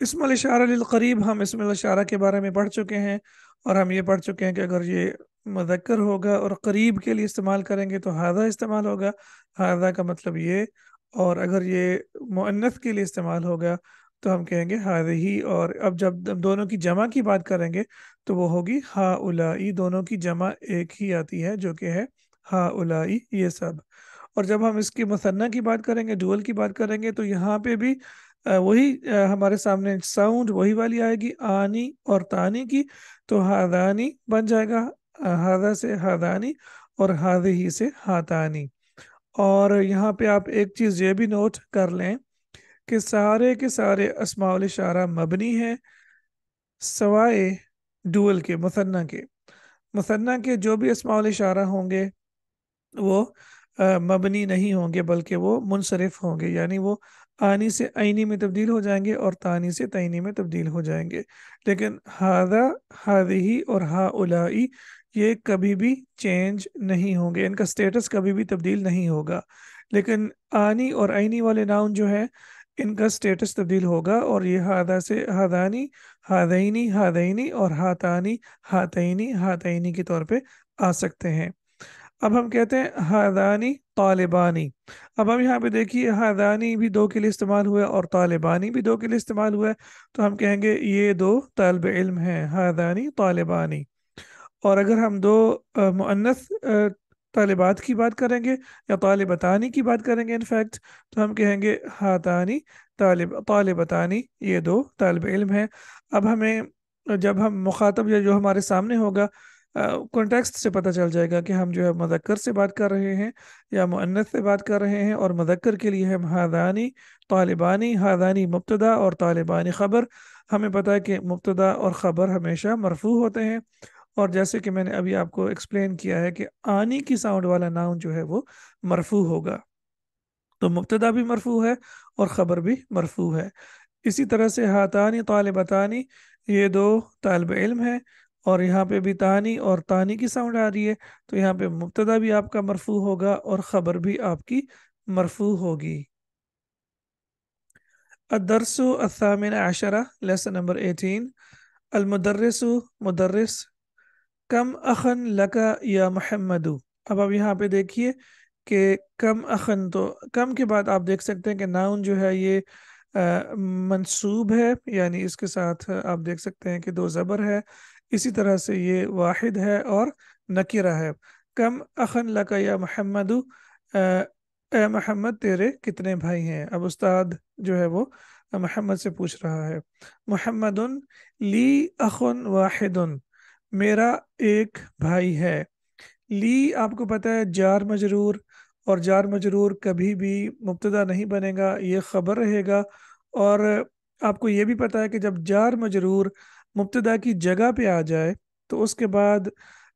اسم الاشارہ للقریب، ہم اسم الاشارہ کے بارے میں پڑھ چکے ہیں، اور ہم یہ پڑھ چکے ہیں کہ اگر یہ مذکر ہوگا اور قریب کے لیے استعمال کریں گے تو ہذا استعمال ہوگا، ہذا کا مطلب یہ، اور اگر یہ مؤنث کے لیے استعمال ہوگا تو ہم کہیں گے ہذہ، اور اب جب ہم دونوں کی جمع کی بات کریں گے تو وہ ہوگی ہؤلاء، دونوں کی جمع ایک ہی آتی ہے جو کہ ہے ہؤلاء، یہ سب۔ اور جب ہم اس کی مثنیٰ کی بات کریں گے، ڈوئل کی بات کریں گے، تو یہاں پہ بھی وہی ہمارے سامنے ساؤنڈ وہی والی آئے گی، آنی اور تانی کی، تو ہادانی بن جائے گا، ہادا سے ہادانی اور ہادہی سے ہاتانی۔ اور یہاں پہ آپ ایک چیز یہ بھی نوٹ کر لیں کہ سارے کے سارے اسماء الاشارہ مبنی ہیں سوائے ڈوئل کے، مثنیٰ کے۔ مثنیٰ کے جو بھی اسماء الاشارہ ہوں گے وہ مبنی نہیں ہوں گے، بلکہ وہ منصرف ہوں گے، یعنی وہ آنی سے عینی میں تبدیل ہو جائیں گے اور تانی سے تینی میں تبدیل ہو جائیں گے۔ لیکن ہاذا، ہذہ اور ہؤلاء یہ کبھی بھی چینج نہیں ہوں گے، ان کا سٹیٹس کبھی بھی تبدیل نہیں ہوگا۔ لیکن آنی اور عینی والے ناؤن جو ہیں ان کا سٹیٹس تبدیل ہوگا، اور یہ ہاذا سے ہذانی، ہذینی، ہذینی اور ہاتانی، ہاتینی، ہاتینی کے طور پہ آ سکتے ہیں۔ اب ہم کہتے ہیں ہادانی طالبانی، اب ہم یہاں پہ دیکھیے ہادانی بھی دو کے لیے استعمال ہوا ہے اور طالبانی بھی دو کے لیے استعمال ہوا ہے، تو ہم کہیں گے یہ دو طالب علم ہیں، ہادانی طالبانی۔ اور اگر ہم دو مؤنث طالبات کی بات کریں گے یا طالبتانی کی بات کریں گے انفیکٹ، تو ہم کہیں گے ہاتانی طالبتانی، یہ دو طالب علم ہیں۔ اب ہمیں جب ہم مخاطب یا جو ہمارے سامنے ہوگا کانٹیکسٹ سے پتہ چل جائے گا کہ ہم جو ہے مذکر سے بات کر رہے ہیں یا مؤنث سے بات کر رہے ہیں، اور مذکر کے لیے ہم ہادانی طالبانی، ہادانی مبتدا اور طالبانی خبر۔ ہمیں پتہ ہے کہ مبتدا اور خبر ہمیشہ مرفوع ہوتے ہیں، اور جیسے کہ میں نے ابھی آپ کو ایکسپلین کیا ہے کہ آنی کی ساؤنڈ والا ناؤن جو ہے وہ مرفوع ہوگا، تو مبتدا بھی مرفوع ہے اور خبر بھی مرفوع ہے۔ اسی طرح سے ہاتانی طالبتانی، یہ دو طالب علم ہیں، اور یہاں پہ بھی تانی اور تانی کی ساؤنڈ آ رہی ہے، تو یہاں پہ مبتدا بھی آپ کا مرفوع ہوگا اور خبر بھی آپ کی مرفوع ہوگی۔ الدرس الثامن عشرہ، لیسن نمبر 18، المدرس، مدرس، کم اخن لکا یا محمد۔ اب آپ یہاں پہ دیکھیے کہ کم اخن، تو کم کے بعد آپ دیکھ سکتے ہیں کہ ناؤن جو ہے یہ منصوب ہے، یعنی اس کے ساتھ آپ دیکھ سکتے ہیں کہ دو زبر ہے، اسی طرح سے یہ واحد ہے اور نکرہ ہے۔ کم اخن لکا یا محمد، اے محمد تیرے کتنے بھائی ہیں؟ اب استاد جو ہے وہ محمد سے پوچھ رہا ہے۔ محمد لی اخن واحد، میرا ایک بھائی ہے۔ لی آپ کو پتہ ہے جار مجرور، اور جار مجرور کبھی بھی مبتدا نہیں بنے گا، یہ خبر رہے گا۔ اور آپ کو یہ بھی پتہ ہے کہ جب جار مجرور مبتدا کی جگہ پہ آ جائے تو اس کے بعد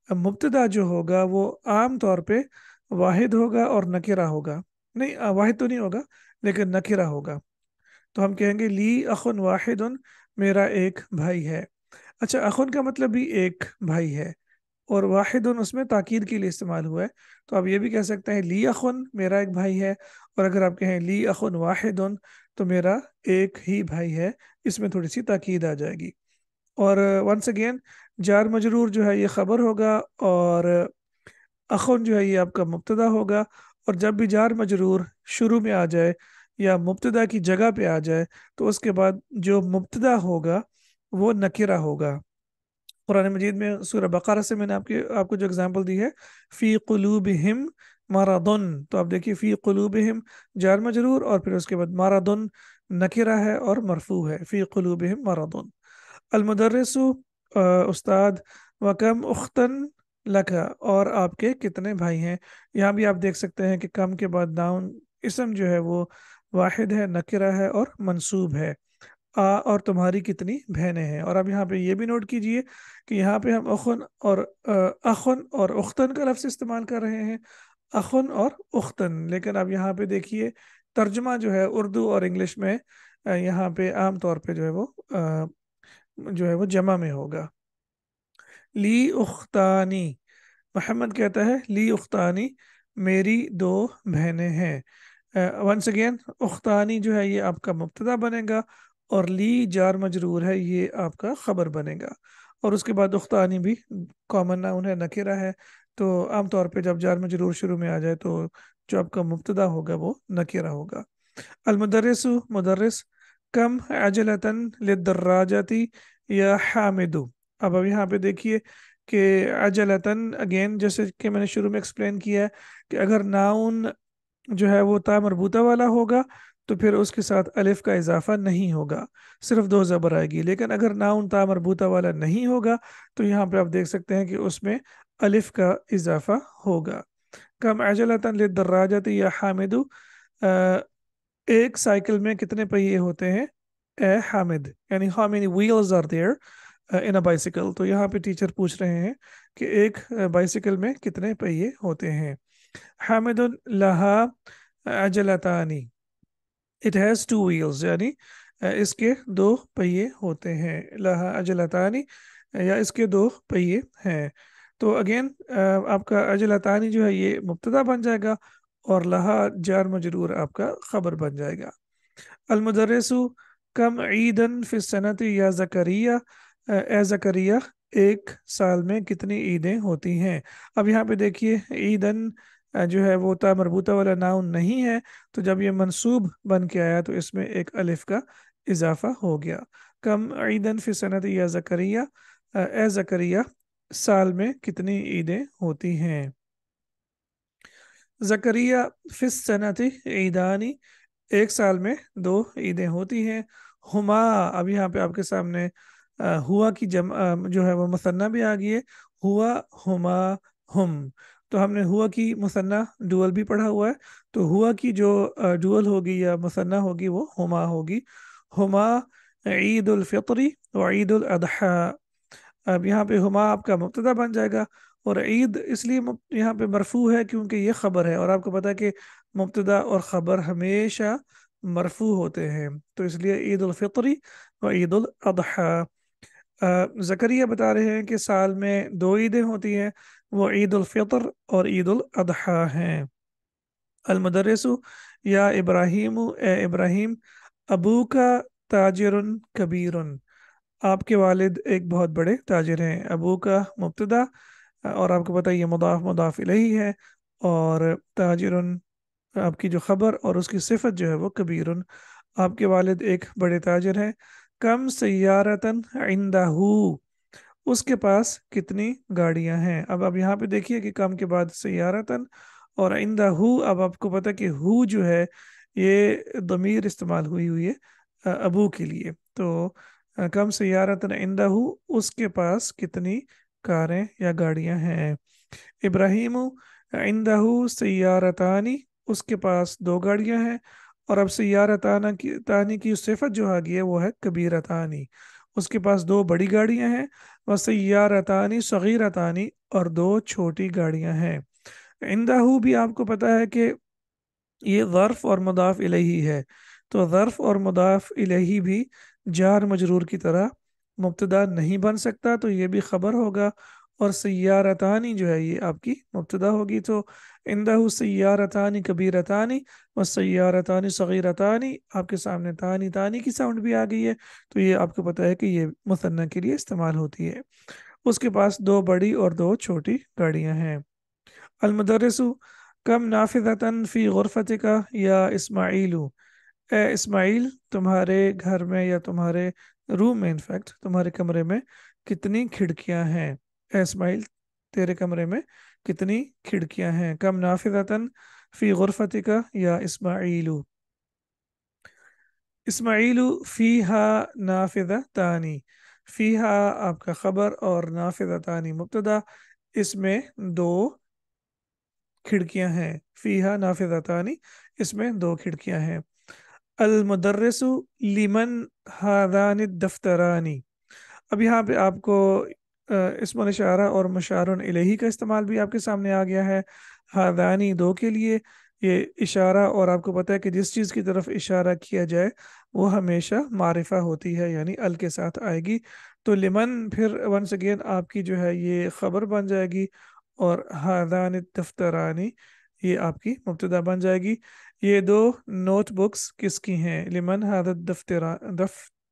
مبتدا جو ہوگا وہ عام طور پہ واحد ہوگا اور نکرہ ہوگا، نہیں واحد تو نہیں ہوگا لیکن نکرہ ہوگا، تو ہم کہیں گے لی اخن واحد، میرا ایک بھائی ہے۔ اچھا، اخن کا مطلب بھی ایک بھائی ہے، اور واحد اس میں تاکید کے لیے استعمال ہوا ہے، تو آپ یہ بھی کہہ سکتے ہیں لی اخن، میرا ایک بھائی ہے، اور اگر آپ کہیں لی اخن واحد تو میرا ایک ہی بھائی ہے، اس میں تھوڑی سی تاکید آ جائے گی۔ اور ونس اگین جار مجرور جو ہے یہ خبر ہوگا، اور اخن جو ہے یہ آپ کا مبتدا ہوگا، اور جب بھی جار مجرور شروع میں آ جائے یا مبتدا کی جگہ پہ آ جائے تو اس کے بعد جو مبتدا ہوگا وہ نکرہ ہوگا۔ قرآن مجید میں سورہ بقرہ سے میں نے آپ کو جو اگزامپل دی ہے، فی قلوبہم مرضن، تو آپ دیکھیے فی قلوبہم جار مجرور، اور پھر اس کے بعد مرضن نکرہ ہے اور مرفوع ہے، فی قلوبہم مرضن۔ المدرس استاد، وکم اختن لکا، اور آپ کے کتنے بھائی ہیں؟ یہاں بھی آپ دیکھ سکتے ہیں کہ کم کے بعد ناؤن اسم جو ہے وہ واحد ہے، نکرہ ہے اور منصوب ہے۔ اور تمہاری کتنی بہنیں ہیں؟ اور اب یہاں پہ یہ بھی نوٹ کیجئے کہ یہاں پہ ہم اخن اور اختن کا لفظ استعمال کر رہے ہیں، اخن اور اختن، لیکن اب یہاں پہ دیکھیے ترجمہ جو ہے اردو اور انگلش میں یہاں پہ عام طور پہ جو ہے وہ جمع میں ہوگا۔ لی اختانی، محمد کہتا ہے لی اختانی، میری دو بہنیں ہیں۔ ونس اگین اختانی جو ہے یہ آپ کا مبتدا بنے گا، اور لی جار مجرور ہے، یہ آپ کا خبر بنے گا. اور اس کے بعد اختانی بھی کامن ناؤن ہے، نکرہ ہے. تو عام طور پہ جب جار مجرور شروع میں آ جائے تو جو آپ کا مبتدا ہوگا وہ نکرہ ہوگا. المدرس مدرس. کم عجلتن للدراجتی یا حامدو. اب یہاں پہ دیکھیے کہ عجلتن اگین جیسے کہ میں نے شروع میں ایکسپلین کیا ہے کہ اگر ناؤن جو ہے وہ تا مربوطہ والا ہوگا تو پھر اس کے ساتھ الف کا اضافہ نہیں ہوگا، صرف دو زبر آئے گی. لیکن اگر ناؤن تا مربوطہ والا نہیں ہوگا تو یہاں پہ آپ دیکھ سکتے ہیں کہ اس میں الف کا اضافہ ہوگا. کم عجلتن للدراجت یا حامدو. ایک سائیکل میں کتنے پہیے ہوتے ہیں اے حامد، یعنی how many wheels are there in a bicycle. تو یہاں پہ ٹیچر پوچھ رہے ہیں کہ ایک بائسیکل میں کتنے پہیے ہوتے ہیں. حامد لہا عجلتانی. اٹ ہیز ٹو ویلز، یعنی اس کے دو پہیے ہوتے ہیں. لہا عجلتانی یا اس کے دو پہیے ہیں. تو اگین آپ کا عجلتانی جو ہے یہ مبتدا بن جائے گا اور لہا جار مجرور آپ کا خبر بن جائے گا. المدرس. کم عیدن فی السنۃ یا زکریہ. اے زکریہ ایک سال میں کتنی عیدیں ہوتی ہیں. اب یہاں پہ دیکھیے عیدن جو ہے وہ تا مربوطہ والا ناؤن نہیں ہے، تو جب یہ منصوب بن کے آیا تو اس میں ایک الف کا اضافہ ہو گیا. کم عیدن فی السنۃ یا زکریہ. اے زکریہ سال میں کتنی عیدیں ہوتی ہیں. زکریہ فی السنۃ عیدانی. ایک سال میں دو عیدیں ہوتی ہیں. ہما. اب یہاں پہ آپ کے سامنے ہوا کی جمع جو ہے وہ مثنیٰ بھی آ گئی ہے. ہوا ہما ہم. تو ہم نے ہوا کی مثنیٰ ڈوئل بھی پڑھا ہوا ہے، تو ہوا کی جو ڈوئل ہوگی یا مثنیٰ ہوگی وہ ہما ہوگی. ہما عید الفطری و عید الاضحیٰ. اب یہاں پہ ہما آپ کا مبتدا بن جائے گا، اور عید اس لیے یہاں پہ مرفوع ہے کیونکہ یہ خبر ہے، اور آپ کو پتا ہے کہ مبتدا اور خبر ہمیشہ مرفوع ہوتے ہیں، تو اس لیے عید الفطری و عید الاضحیٰ. زکریہ بتا رہے ہیں کہ سال میں دو عیدیں ہوتی ہیں، وہ عید الفطر اور عید الاضحیٰ ہیں. المدرس. یا ابراہیم اے ابراہیم. ابو کا تاجر کبیر. آپ کے والد ایک بہت بڑے تاجر ہیں. ابو کا مبتدا، اور آپ کو پتہ ہے یہ مضاف مضاف الیہ ہے، اور تاجر آپ کی جو خبر اور اس کی صفت جو ہے وہ کبیر. آپ کے والد ایک بڑے تاجر ہیں. کم سیارتن عندہ. اس کے پاس کتنی گاڑیاں ہیں. اب آپ یہاں پہ دیکھیے کہ کم کے بعد سیارتن اور عندہ. اب آپ کو پتہ کہ ہو جو ہے یہ ضمیر استعمال ہوئی ہے ابو کے لیے. تو کم سیارتن عندہ، اس کے پاس کتنی کاریں یا گاڑیاں ہیں. ابراہیم عندہ سیارتانی. اس کے پاس دو گاڑیاں ہیں. اور اب سیارتان کی تانی کی صفت جو آ گئی ہے وہ ہے کبیرتانی. اس کے پاس دو بڑی گاڑیاں ہیں. وہ سیارتانی صغیرتانی، اور دو چھوٹی گاڑیاں ہیں. عندہ بھی آپ کو پتا ہے کہ یہ ظرف اور مضاف الیہ ہے، تو ظرف اور مضاف الیہ بھی جار مجرور کی طرح مبتدا نہیں بن سکتا، تو یہ بھی خبر ہوگا. اور سیارتانی جو ہے یہ آپ کی مبتدا ہوگی. تو عندہ سیارتانی کبیرتانی و سیارتانی صغیرتانی. آپ کے سامنے تانی تانی کی ساؤنڈ بھی آ گئی ہے، تو یہ آپ کو پتہ ہے کہ یہ مثنیٰ کے لیے استعمال ہوتی ہے. اس کے پاس دو بڑی اور دو چھوٹی گاڑیاں ہیں. المدرس. کم نافذتن فی غرفتک یا اسماعیل. اے اسماعیل تمہارے گھر میں یا تمہارے روم میں، انفیکٹ تمہارے کمرے میں کتنی کھڑکیاں ہیں. اے اسماعیل تیرے کمرے میں کتنی کھڑکیاں ہیں. کم نافذتن فی غرفتک یا اسماعیل. اسماعیل فیہا نافذتانی. فیہا آپ کا خبر اور نافذتانی مبتدا. اس میں دو کھڑکیاں ہیں. فیہا نافذتانی، اس میں دو کھڑکیاں ہیں. المدرس لمن ہادان الدفترانی. اب یہاں پہ آپ کو اسم الاشارہ اور مشار الیہ کا استعمال بھی آپ کے سامنے آ گیا ہے. ہادانی دو کے لیے یہ اشارہ، اور آپ کو پتہ ہے کہ جس چیز کی طرف اشارہ کیا جائے وہ ہمیشہ معرفہ ہوتی ہے، یعنی ال کے ساتھ آئے گی. تو لمن پھر ونس اگین آپ کی جو ہے یہ خبر بن جائے گی، اور ہادان الدفترانی یہ آپ کی مبتدا بن جائے گی. یہ دو نوٹ بکس کس کی ہیں. لمن ہذا الدفتران